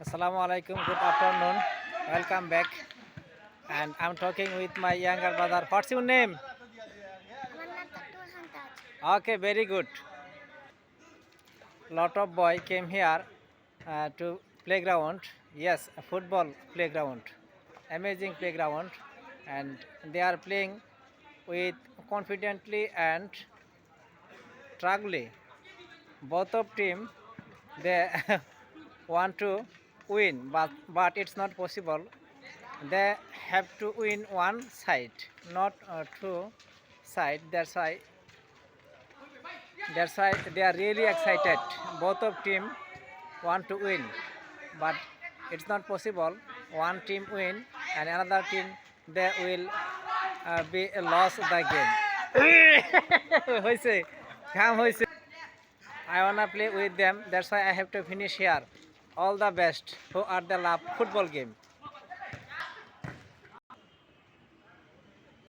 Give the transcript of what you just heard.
Assalamu alaikum, good afternoon, welcome back. And I'm talking with my younger brother. What's your name? Okay, very good. Lot of boy came here to playground. Yes, a football playground, amazing playground, and they are playing with confidently and struggling. Both of team they want to win, but it's not possible. They have to win one side, not two side. That's why they are really excited. Both of team want to win, but it's not possible. One team win and another team they will be lost the game. হয়েছে কাম হয়েছে I wanna play with them. That's why I have to finish here. All the best who are the love football game.